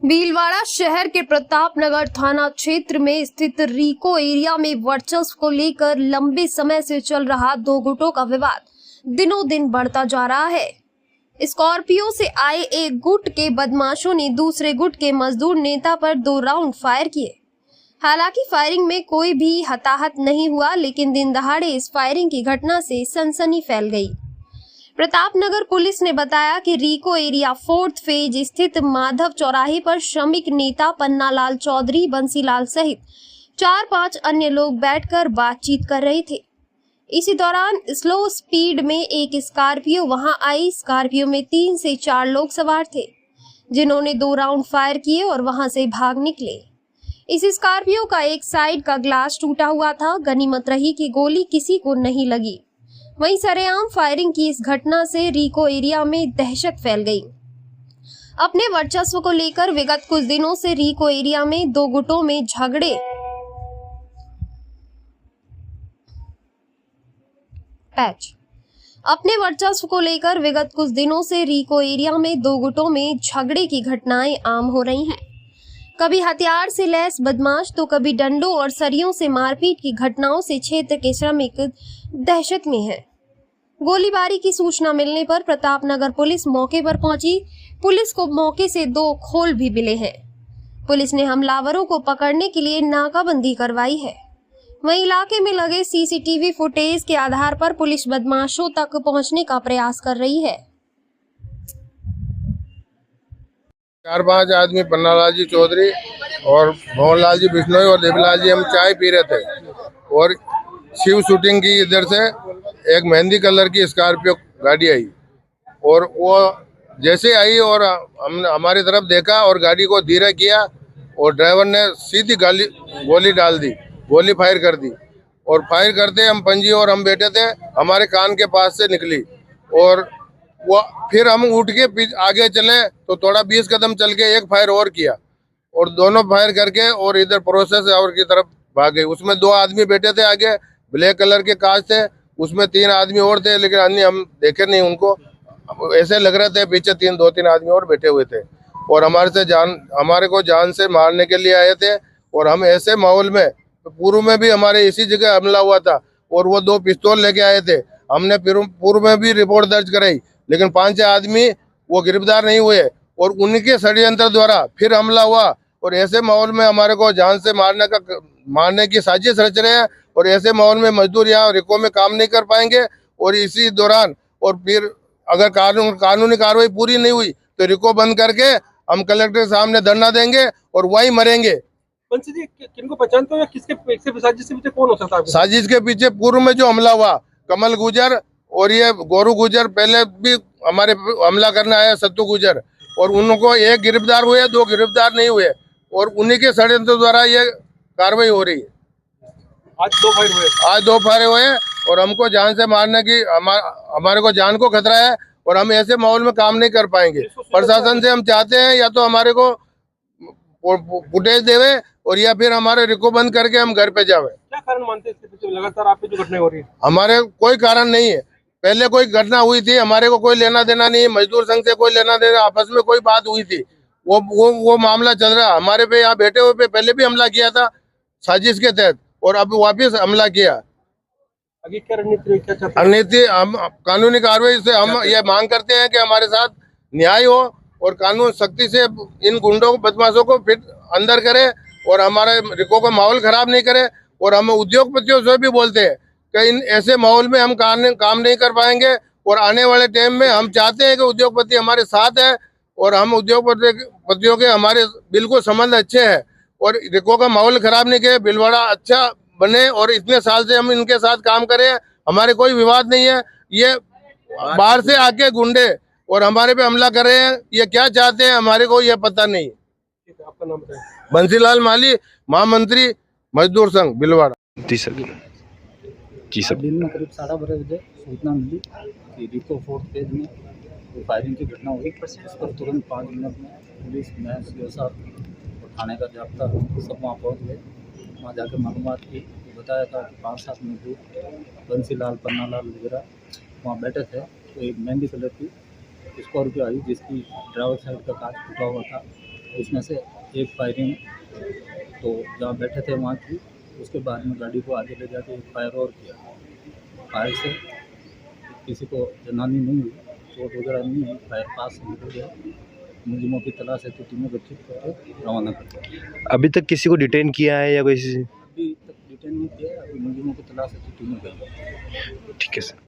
भीलवाड़ा शहर के प्रतापनगर थाना क्षेत्र में स्थित रीको एरिया में वर्चस्व को लेकर लंबे समय से चल रहा दो गुटों का विवाद दिनों दिन बढ़ता जा रहा है। स्कॉर्पियो से आए एक गुट के बदमाशों ने दूसरे गुट के मजदूर नेता पर 2 राउंड फायर किए। हालांकि फायरिंग में कोई भी हताहत नहीं हुआ, लेकिन दिन दहाड़े इस फायरिंग की घटना से सनसनी फैल गई। प्रतापनगर पुलिस ने बताया कि रीको एरिया 4th फेज स्थित माधव चौराहे पर श्रमिक नेता पन्नालाल चौधरी, बंसीलाल सहित 4-5 अन्य लोग बैठकर बातचीत कर रहे थे। इसी दौरान स्लो स्पीड में एक स्कॉर्पियो वहां आई। स्कॉर्पियो में 3 से 4 लोग सवार थे, जिन्होंने 2 राउंड फायर किए और वहां से भाग निकले। इस स्कॉर्पियो का एक साइड का ग्लास टूटा हुआ था। गनीमत रही कि गोली किसी को नहीं लगी। वहीं सरेआम फायरिंग की इस घटना से रीको एरिया में दहशत फैल गई। अपने वर्चस्व को लेकर विगत कुछ दिनों से रीको एरिया में दो गुटों में झगड़े की घटनाएं आम हो रही हैं। कभी हथियार से लैस बदमाश तो कभी डंडों और सरियों से मारपीट की घटनाओं से क्षेत्र के श्रमिक दहशत में हैं। गोलीबारी की सूचना मिलने पर प्रतापनगर पुलिस मौके पर पहुंची। पुलिस को मौके से 2 खोल भी मिले हैं। पुलिस ने हमलावरों को पकड़ने के लिए नाकाबंदी करवाई है। वहीं इलाके में लगे सीसीटीवी फुटेज के आधार पर पुलिस बदमाशों तक पहुंचने का प्रयास कर रही है। 4-5 आदमी पन्नालाल जी चौधरी और भवनलाल जी बिश्नोई और देवीलाल जी हम चाय पी रहे थे और शिव शूटिंग की इधर से एक मेहंदी कलर की स्कॉर्पियो गाड़ी आई और वो जैसे आई और हमने हमारी तरफ देखा और गाड़ी को धीरे किया और ड्राइवर ने सीधी गोली डाल दी, गोली फायर कर दी और फायर करते हम पंजी और हम बैठे थे, हमारे कान के पास से निकली और वो फिर हम उठ के आगे चले तो थोड़ा 20 कदम चल के एक फायर और किया और दोनों फायर करके और इधर प्रोसेस और की तरफ भाग गई। उसमें 2 आदमी बैठे थे, आगे ब्लैक कलर के कांच थे, उसमें 3 आदमी और थे, लेकिन अन्य हम देखे नहीं उनको। ऐसे लग रहे थे पीछे 2-3 आदमी और बैठे हुए थे और हमारे को जान से मारने के लिए आए थे। और हम ऐसे माहौल में, पूर्व में भी हमारे इसी जगह हमला हुआ था और वो 2 पिस्तौल लेके आए थे। हमने पूर्व में भी रिपोर्ट दर्ज कराई, लेकिन 5-6 आदमी वो गिरफ्तार नहीं हुए और उनके षड्यंत्र द्वारा फिर हमला हुआ। और ऐसे माहौल में हमारे को जान से मारने की साजिश रच रहे हैं और ऐसे माहौल में मजदूर यहाँ रिको में काम नहीं कर पाएंगे। और इसी दौरान और फिर अगर कानूनी कार्रवाई पूरी नहीं हुई तो रिको बंद करके हम कलेक्टर के सामने धरना देंगे और वहीं मरेंगे। जी, किनको पहचानते हो या किसके पीछे साजिश के पीछे कौन हो सकता है? साजिश के पीछे पूर्व में जो हमला हुआ, कमल गुजर और ये गोरू गुजर, पहले भी हमारे हमला करने आया सत्तू गुजर, और उनको 1 गिरफ्तार हुए, 2 गिरफ्तार नहीं हुए और उन्हीं के षड्यंत्र द्वारा ये कार्रवाई हो रही है। आज 2 फायर हुए और हमको जान से मारने की हमारे को जान को खतरा है और हम ऐसे माहौल में काम नहीं कर पाएंगे। प्रशासन से हम चाहते हैं या तो हमारे को फुटेज देवे और या फिर हमारे रिको बंद करके हम घर पे जावे। क्या कारण मानते हैं इसके पीछे लगातार आप पे जो घटनाएं हो रही है? हमारे कोई कारण नहीं है। पहले कोई घटना हुई थी, हमारे को कोई लेना देना नहीं है, मजदूर संघ से कोई लेना देना, आपस में कोई बात हुई थी, वो मामला चल रहा है। हमारे पे यहाँ बैठे हुए पे पहले भी हमला किया था साजिश के तहत और अब वापिस हमला किया। आगे क्या रणनीति, क्या चाहते हैं? रणनीति हम कानूनी कार्रवाई से हम ये मांग करते हैं कि हमारे साथ न्याय हो और कानून सख्ती से इन गुंडों को, बदमाशों को फिर अंदर करे और हमारे रिको का माहौल खराब नहीं करे। और हम उद्योगपतियों से भी बोलते हैं कि इन ऐसे माहौल में हम काम नहीं कर पाएंगे और आने वाले टाइम में हम चाहते हैं कि उद्योगपति हमारे साथ है और हम उद्योगपतियों के हमारे बिल्कुल संबंध अच्छे हैं और रिको का माहौल खराब नहीं किया, भीलवाड़ा अच्छा बने और इतने साल से हम इनके साथ काम करें, हमारे कोई विवाद नहीं है। ये बाहर से आके गुंडे और हमारे पे हमला कर रहे हैं, ये क्या चाहते हैं हमारे को ये पता नहीं। आपका नाम बताएं। बंसीलाल माली, महामंत्री मजदूर संघ भीलवाड़ा। जी सर। दिन में करीब 12:30 बजे सूचना मिली कि रीको 4th फेज में फायरिंग की घटना हुई। इस पर तुरंत 5 मिनट में पुलिस, मैं सीओ साहब और थाने का जाब्ता सब वहाँ पहुँच गए। वहाँ जाकर मालूमात की, बताया था कि 5-7 मजदूर बंसीलाल, पन्नालाल वगैरह वहाँ बैठे थे। तो एक मेहंदी कलर की स्कॉर्पियो आई जिसकी ड्राइवर साइड का कांच टूटा हुआ था उसमें से एक फायरिंग तो जहाँ बैठे थे वहाँ की, उसके बाद में गाड़ी को आगे ले जाके एक फायर और किया। फायर से किसी को जनानी नहीं हुई, चोट वगैरह नहीं हुई, फायर पास से निकल गया। मुलजिमों की तलाश है तो टीमें गठित करके रवाना कर दिया। अभी तक किसी को डिटेन किया है या कोई? अभी तक डिटेन नहीं किया, अभी मुलजिमों की तलाश है तो टीमें गई। ठीक है सर।